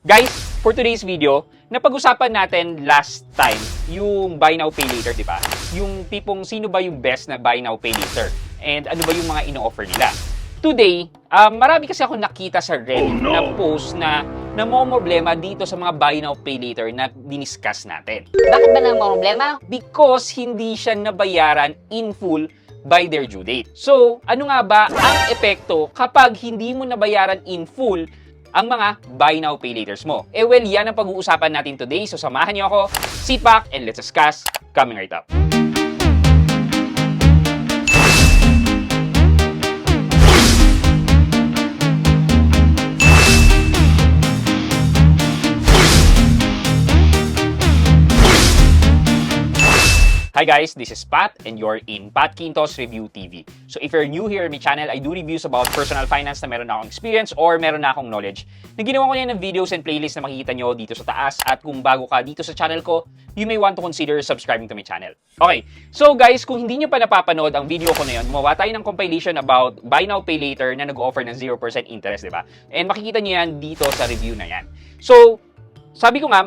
Guys, for today's video, napag-usapan natin last time yung buy now pay later, di ba? Yung tipong sino ba yung best na buy now pay later and ano ba yung mga ino-offer nila. Today, marami kasi ako nakita sa Reddit na post na namomroblema dito sa mga buy now pay later na diniscuss natin. Bakit ba namomroblema? Because hindi siya nabayaran in full by their due date. So, ano nga ba ang epekto kapag hindi mo nabayaran in full ang mga buy now pay laters mo? Well, yan ang pag-uusapan natin today. So, samahan niyo ako, sit back, and let's discuss coming right up. Hi guys, this is Pat and you're in Pat Quintos Review TV. So if you're new here in my channel, I do reviews about personal finance na meron na akong experience or meron na akong knowledge. Naginawa ko yan ng videos and playlists na makikita nyo dito sa taas, at kung bago ka dito sa channel ko, you may want to consider subscribing to my channel. Okay, so guys, kung hindi nyo pa napapanood ang video ko na yun, gumawa tayo ng compilation about buy now pay later na nag-offer ng 0% interest, di ba? And makikita nyo yan dito sa review na yan. So, sabi ko nga,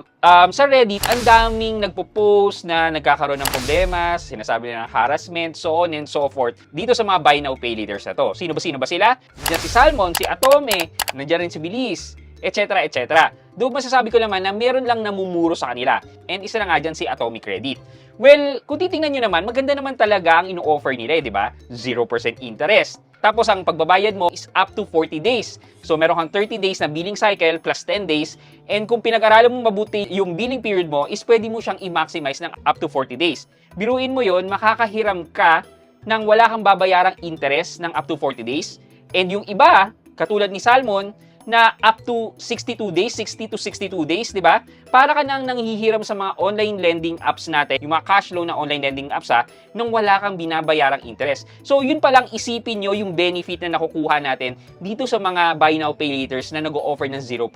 sa Reddit, ang daming nagpo-post na nagkakaroon ng problema, sinasabi nila ng harassment, so on and so forth, dito sa mga buy now pay laters na to. Sino ba sila? Diyan si Salmon, si Atome, nandiyan rin si Bilis, etc. etc. Doon masasabi ko naman na meron lang namumuro sa kanila. And isa na nga dyan si Atomic Credit. Well, kung titingnan nyo naman, maganda naman talaga ang ino-offer nila, di ba? 0% interest. Tapos ang pagbabayad mo is up to 40 days. So meron kang 30 days na billing cycle plus 10 days. And kung pinag-aralan mo mabuti yung billing period mo, is pwede mo siyang i-maximize ng up to 40 days. Biruin mo yon, makakahiram ka nang wala kang babayarang interest ng up to 40 days. And yung iba, katulad ni Salmon, na up to 62 days, 60 to 62 days, di ba? Para ka nang nanghihiram sa mga online lending apps natin, yung mga cash loan na online lending apps nung wala kang binabayarang interest. So, yun pa lang isipin nyo yung benefit na nakukuha natin dito sa mga buy now pay laters na nag-o-offer ng 0%.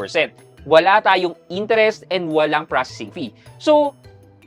Wala tayong interest and walang processing fee. So,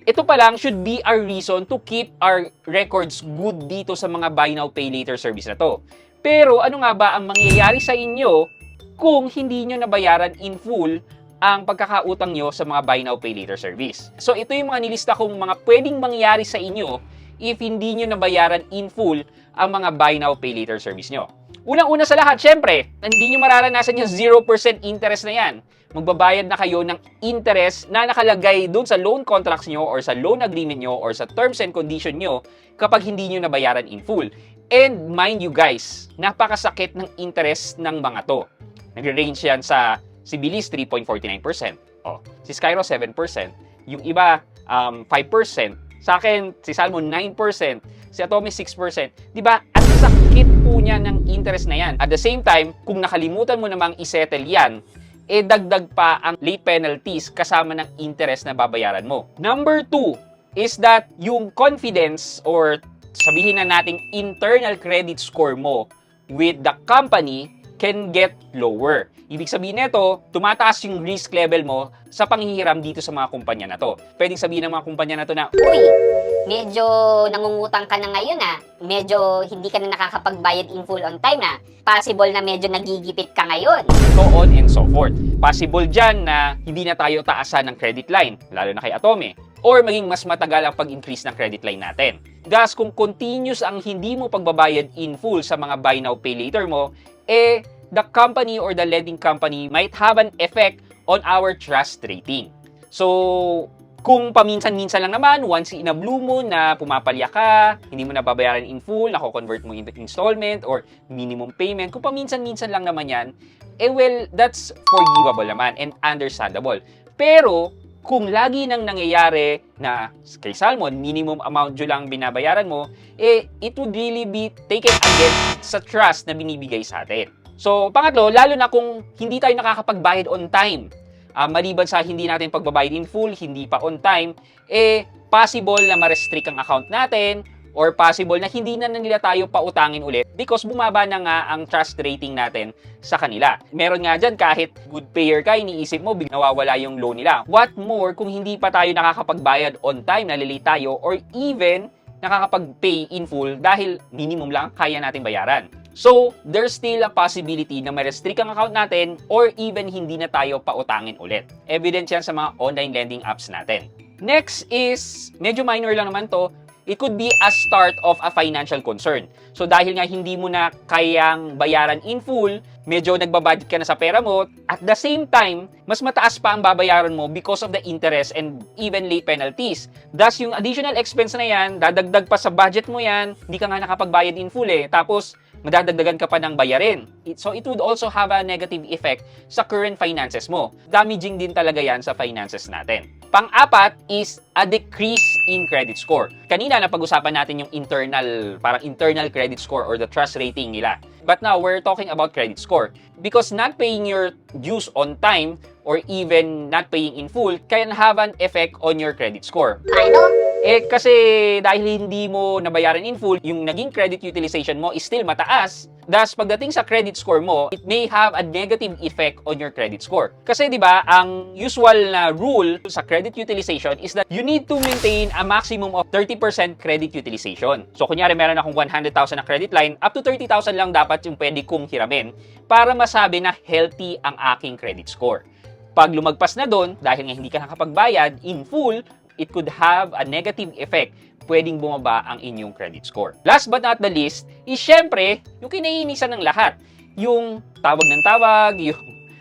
ito pa lang should be our reason to keep our records good dito sa mga buy now pay later service na to. Pero, ano nga ba ang mangyayari sa inyo kung hindi nyo nabayaran in full ang pagkakautang nyo sa mga buy now pay later service? So ito yung mga nilista kong mga pwedeng mangyari sa inyo if hindi nyo nabayaran in full ang mga buy now pay later service nyo. Unang-una sa lahat, syempre, hindi nyo mararanasan yung 0% interest na yan. Magbabayad na kayo ng interest na nakalagay doon sa loan contracts nyo or sa loan agreement nyo or sa terms and condition nyo kapag hindi nyo nabayaran in full. And mind you guys, napakasakit ng interest ng mga to. Nagre-range yan sa si Bilis 3.49%, si Skyro 7%, yung iba 5%, sa akin si Salmon 9%, si Atomy 6%. 'Di ba? Ang sakit po niya ng interest na yan. At the same time, kung nakalimutan mo namang i-settle yan, dagdag pa ang late penalties kasama ng interest na babayaran mo. Number 2 is that yung confidence or sabihin na nating internal credit score mo with the company can get lower. Ibig sabihin nito, tumataas yung risk level mo sa panghihiram dito sa mga kumpanya na to. Pwedeng sabihin ng mga kumpanya na to na, Uy, medyo nangungutang ka na ngayon Medyo hindi ka na nakakapagbayad in full on time Possible na medyo nagigipit ka ngayon. so on and so forth. Possible dyan na hindi na tayo taasan ng credit line, lalo na kay Atome, or maging mas matagal ang pag-increase ng credit line natin. Thus, kung continuous ang hindi mo pagbabayad in full sa mga buy now pay later mo, the company or the lending company might have an effect on our trust rating. So, kung paminsan-minsan lang naman, once in a blue moon na pumapalya ka, hindi mo nababayaran in full, nako-convert mo into installment or minimum payment, kung paminsan-minsan lang naman yan, well, that's forgivable naman and understandable. Pero, kung lagi nang nangyayari na kay Salmon, minimum amount due lang binabayaran mo, it would really be taken against sa trust na binibigay sa atin. So, pangatlo, lalo na kung hindi tayo nakakapagbayad on time, maliban sa hindi natin pagbabayad in full, hindi pa on time, possible na ma-restrict ang account natin or possible na hindi na nila tayo pautangin ulit because bumaba na nga ang trust rating natin sa kanila. Meron nga dyan, kahit good payer ka, iniisip mo, nawawala yung loan nila. What more kung hindi pa tayo nakakapagbayad on time, nalilate tayo, or even nakakapag-pay in full dahil minimum lang kaya natin bayaran. So, there's still a possibility na ma-restrict ang account natin or even hindi na tayo pautangin ulit. Evident yan sa mga online lending apps natin. Next is, medyo minor lang naman to, it could be a start of a financial concern. So dahil nga hindi mo na kayang bayaran in full, medyo nagbabudget ka na sa pera mo, at the same time, mas mataas pa ang babayaran mo because of the interest and even late penalties. Thus, yung additional expense na yan, dadagdag pa sa budget mo yan, hindi ka nga nakapagbayad in full tapos madadagdagan ka pa ng bayarin. So it would also have a negative effect sa current finances mo. Damaging din talaga yan sa finances natin. Pang-apat is a decrease in credit score. Kanina napag-usapan natin yung internal credit score or the trust rating nila. But now we're talking about credit score. Because not paying your dues on time or even not paying in full can have an effect on your credit score. Kasi dahil hindi mo nabayaran in full, yung naging credit utilization mo is still mataas. Thus, pagdating sa credit score mo, it may have a negative effect on your credit score. Kasi 'di ba, ang usual na rule sa credit utilization is that you need to maintain a maximum of 30% credit utilization. So, kunyari meron akong 100,000 na credit line, up to 30,000 lang dapat yung pwede kong hiramin para masabi na healthy ang aking credit score. Pag lumagpas na doon, dahil nga hindi ka nakapagbayad in full, it could have a negative effect. Pwedeng bumaba ang inyong credit score. Last but not the least, is syempre, yung kinaiinisan ng lahat. Yung tawag ng tawag, yung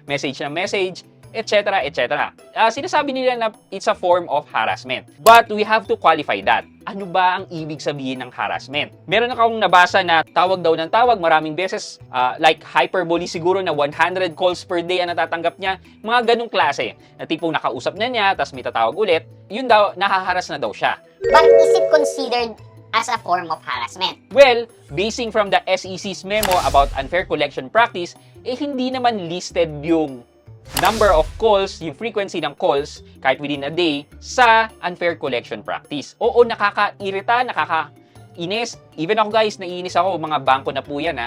message ng message, etc. etc. Sinasabi nila na it's a form of harassment. But we have to qualify that. Ano ba ang ibig sabihin ng harassment? Meron akong nabasa na tawag daw ng tawag maraming beses, like hyperbole siguro na 100 calls per day ang natatanggap niya. Mga ganong klase. Na tipong nakausap na niya, tapos may tatawag ulit. Yun daw, nahaharas na daw siya. But is it considered as a form of harassment? Well, basing from the SEC's memo about unfair collection practice, hindi naman listed yung number of calls, yung frequency ng calls, kahit within a day, sa unfair collection practice. Oo, nakakairita, nakakainis. Even ako guys, naiinis ako, mga bangko na po yan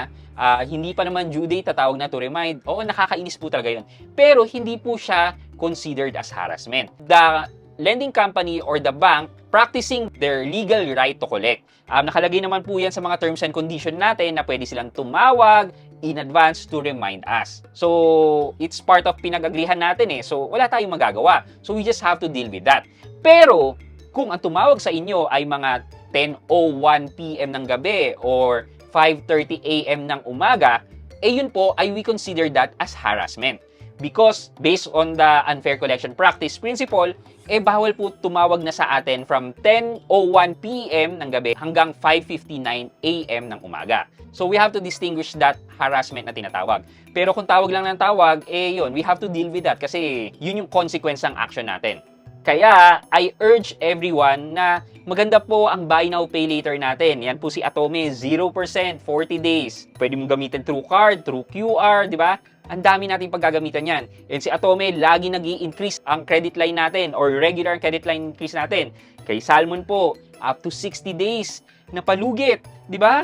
hindi pa naman due date, tatawag na to remind. Oo, nakakainis po talaga yun. Pero hindi po siya considered as harassment. The lending company or the bank practicing their legal right to collect. Nakalagay naman po yan sa mga terms and conditions natin na pwede silang tumawag in advance to remind us. So, it's part of pinag-agrihan natin So, wala tayong magagawa. So, we just have to deal with that. Pero, kung ang tumawag sa inyo ay mga 10:01 PM ng gabi or 5:30 AM ng umaga, yun po ay we consider that as harassment. Because based on the unfair collection practice principle, bawal po tumawag na sa atin from 10:01 PM ng gabi hanggang 5:59 AM ng umaga. So we have to distinguish that harassment na tinatawag. Pero kung tawag lang ng tawag, yun, we have to deal with that kasi yun yung consequence ng action natin. Kaya, I urge everyone na maganda po ang buy now, pay later natin. Yan po si Atome, 0%, 40 days. Pwede mong gamitin through card, through QR, di ba? Ang dami nating paggagamitan yan. And si Atome, lagi nag-i-increase ang credit line natin or regular credit line increase natin. Kay Salmon po, up to 60 days na palugit, di ba?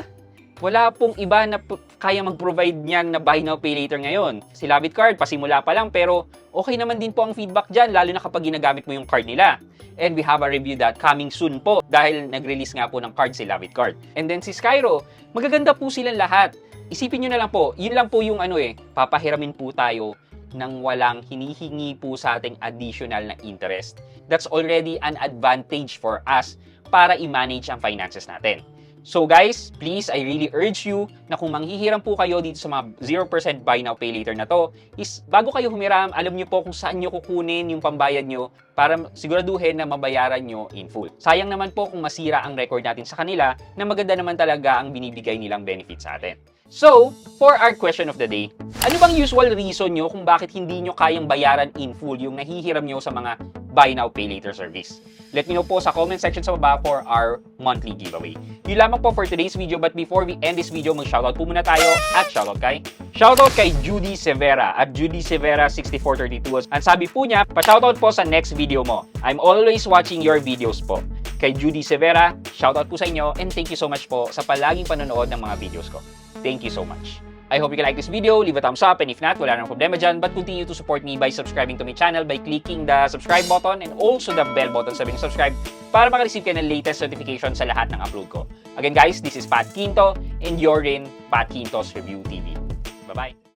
Wala pong iba na kaya mag-provide niyan na buy now, pay later ngayon. Si Lavit Card, pasimula pa lang, pero okay naman din po ang feedback dyan, lalo na kapag ginagamit mo yung card nila. And we have a review that coming soon po dahil nag-release nga po ng card si Lavit Card. And then si Skyro, magaganda po silang lahat. Isipin nyo na lang po, yun lang po yung papahiramin po tayo nang walang hinihingi po sa ating additional na interest. That's already an advantage for us para i-manage ang finances natin. So guys, please, I really urge you na kung manghihiram po kayo dito sa mga 0% buy now, pay later na to, is bago kayo humiram, alam nyo po kung saan nyo kukunin yung pambayad nyo para siguraduhin na mabayaran nyo in full. Sayang naman po kung masira ang record natin sa kanila na maganda naman talaga ang binibigay nilang benefit sa atin. So, for our question of the day, ano bang usual reason nyo kung bakit hindi nyo kayang bayaran in full yung nahihiram nyo sa mga buy now, pay later service? Let me know po sa comment section sa baba for our monthly giveaway. Yun lamang po for today's video, but before we end this video, mag-shoutout po muna tayo at shoutout kay Judy Severa at Judy Severa 6432. Ang sabi po niya, pa-shoutout po sa next video mo. I'm always watching your videos po. Kay Judy Severa, shoutout po sa inyo and thank you so much po sa palaging panonood ng mga videos ko. Thank you so much. I hope you can like this video, leave a thumbs up, and if not, wala nang problema dyan, but continue to support me by subscribing to my channel by clicking the subscribe button and also the bell button sabing subscribe para makareceive ka ng latest notification sa lahat ng upload ko. Again guys, this is Pat Quinto and you're in Pat Quinto's Review TV. Bye-bye!